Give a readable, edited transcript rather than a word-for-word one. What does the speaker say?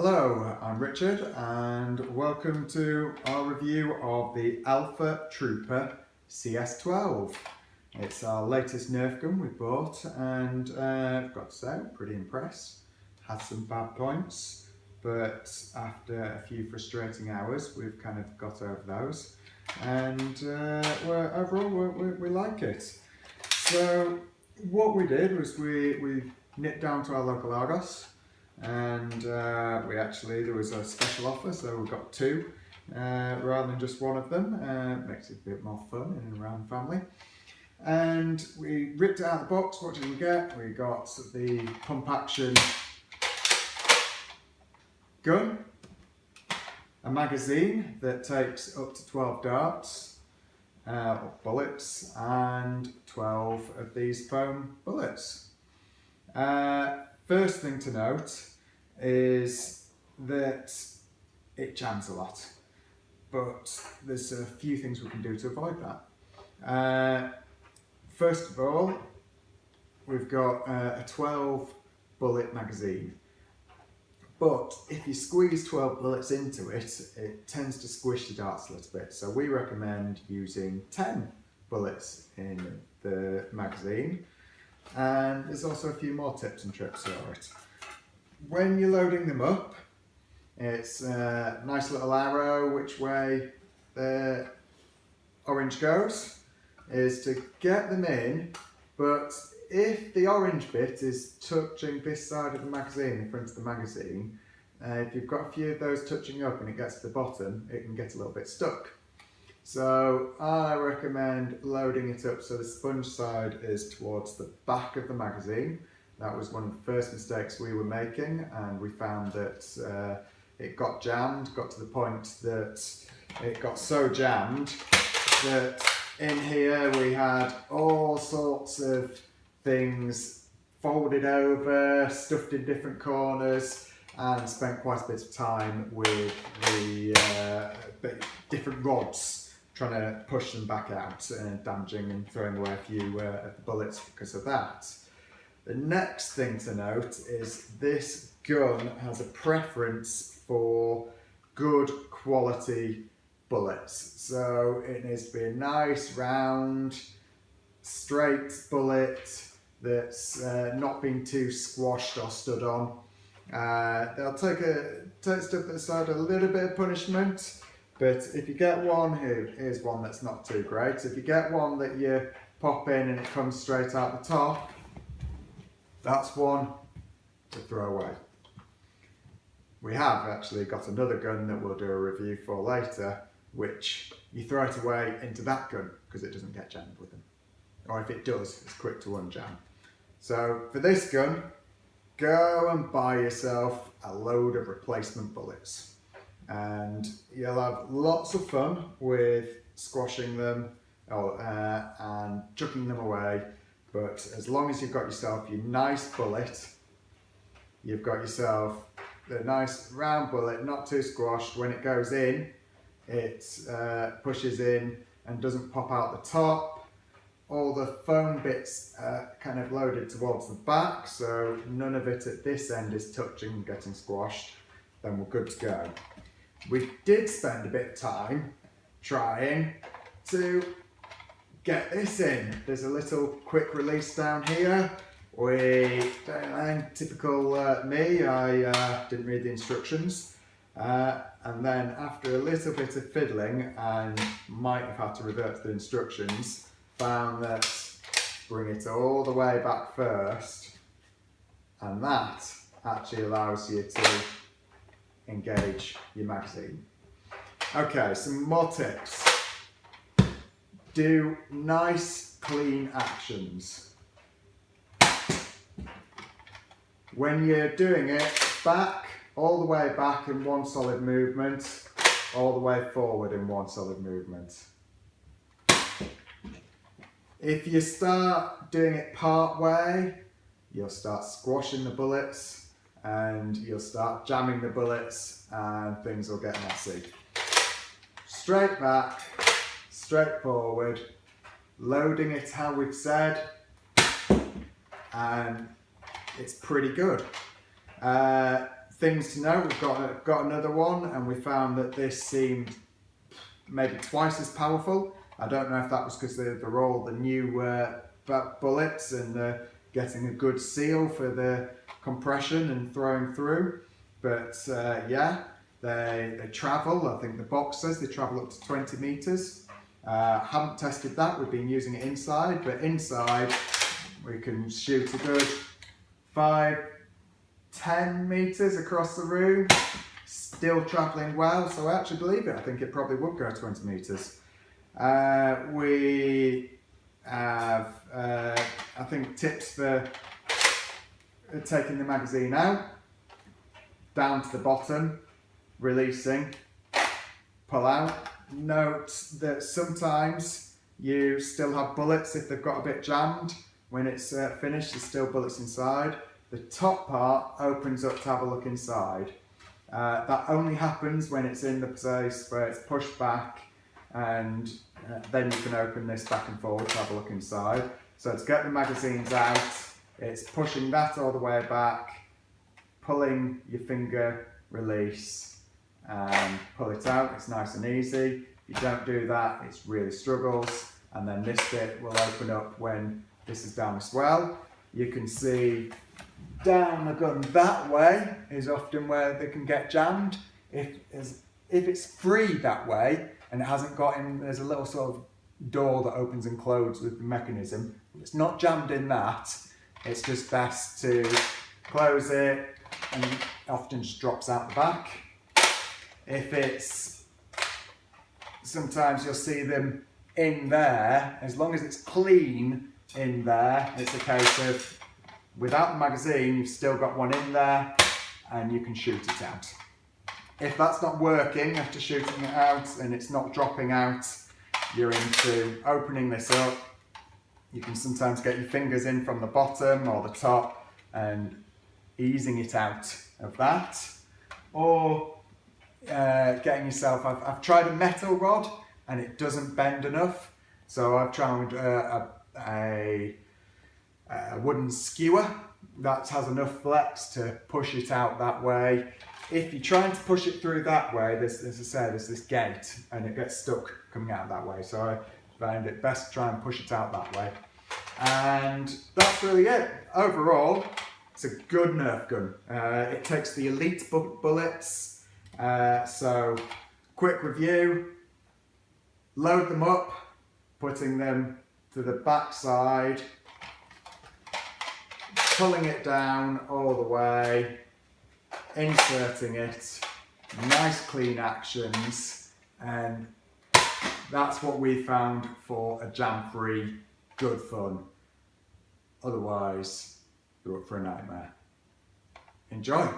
Hello, I'm Richard and welcome to our review of the Alpha Trooper CS-12. It's our latest Nerf gun we bought and I've got to say I'm pretty impressed. Had some bad points, but after a few frustrating hours we've kind of got over those and overall we like it. So what we did was we nipped down to our local Argos and there was a special offer, so we got two rather than just one of them. Makes it a bit more fun in and around family. And we ripped it out of the box. What did we get? We got the pump action gun, a magazine that takes up to 12 darts, bullets, and 12 of these foam bullets. First thing to note is that it jams a lot, but there's a few things we can do to avoid that. First of all, we've got a 12 bullet magazine, but if you squeeze 12 bullets into it, it tends to squish the darts a little bit, so we recommend using 10 bullets in the magazine. And there's also a few more tips and tricks for it. When you're loading them up, it's a nice little arrow which way the orange goes, is to get them in, but if the orange bit is touching this side of the magazine, in front of the magazine, if you've got a few of those touching up and it gets to the bottom, it can get a little bit stuck. So I recommend loading it up so the sponge side is towards the back of the magazine. That was one of the first mistakes we were making, and we found that it got jammed, got to the point that it got so jammed that in here we had all sorts of things folded over, stuffed in different corners, and spent quite a bit of time with the different rods trying to push them back out and damaging and throwing away a few of the bullets because of that. The next thing to note is this gun has a preference for good quality bullets. So it needs to be a nice round, straight bullet that's not been too squashed or stood on. They'll take stuff that's had a little bit of punishment. But if you get one, here's one that's not too great. If you get one that you pop in and it comes straight out the top, that's one to throw away. We have actually got another gun that we'll do a review for later, which you throw it away into that gun because it doesn't get jammed with them. Or if it does, it's quick to unjam. So for this gun, go and buy yourself a load of replacement bullets. And you'll have lots of fun with squashing them and chucking them away, but as long as you've got yourself your nice bullet, you've got yourself the nice round bullet, not too squashed. When it goes in, it pushes in and doesn't pop out the top. All the foam bits are kind of loaded towards the back, so none of it at this end is touching and getting squashed. Then we're good to go. We did spend a bit of time trying to get this in. There's a little quick release down here. Typical me, I didn't read the instructions. And then after a little bit of fiddling, and might have had to revert to the instructions, found that bring it all the way back first, and that actually allows you to engage your magazine. Okay, some more tips. Do nice, clean actions. When you're doing it, all the way back in one solid movement, all the way forward in one solid movement. If you start doing it part way, you'll start squashing the bullets and you'll start jamming the bullets and things will get messy. Straight back, straight forward, loading it how we've said, and it's pretty good. things to know, we've got another one, and we found that this seemed maybe twice as powerful. I don't know if that was because they're all the new bullets and getting a good seal for the compression and throwing through. But yeah, they travel. I think the box says they travel up to 20 meters. Haven't tested that. We've been using it inside, but inside we can shoot a good 5-10 meters across the room, still travelling well, so I actually believe it. I think it probably would go 20 meters. We have, I think, tips for taking the magazine out, down to the bottom, releasing, pull out. Note that sometimes you still have bullets if they've got a bit jammed. When it's finished, there's still bullets inside. The top part opens up to have a look inside. That only happens when it's in the place where it's pushed back, and then you can open this back and forward to have a look inside. So to get the magazines out, it's pushing that all the way back, pulling your finger, release, and pull it out. It's nice and easy. If you don't do that, it really struggles. And then this bit will open up when this is down as well. You can see down the gun that way is often where they can get jammed. If it's free that way and it hasn't got in, there's a little sort of door that opens and closes with the mechanism. If it's not jammed in that, it's just best to close it, and often just drops out the back. If it's, sometimes you'll see them in there, as long as it's clean in there, it's a case of without the magazine, you've still got one in there and you can shoot it out. If that's not working after shooting it out and it's not dropping out, you're into opening this up. You can sometimes get your fingers in from the bottom or the top and easing it out of that. Or getting yourself, I've tried a metal rod and it doesn't bend enough. So I've tried a wooden skewer that has enough flex to push it out that way. If you're trying to push it through that way, as I say, there's this gate and it gets stuck coming out that way. So I found it best to try and push it out that way. And that's really it. Overall, it's a good Nerf gun. It takes the elite bullets. So quick review, load them up, putting them to the back side, pulling it down all the way, inserting it, nice clean actions, and that's what we found for a jam-free, good fun. Otherwise, you're up for a nightmare. Enjoy!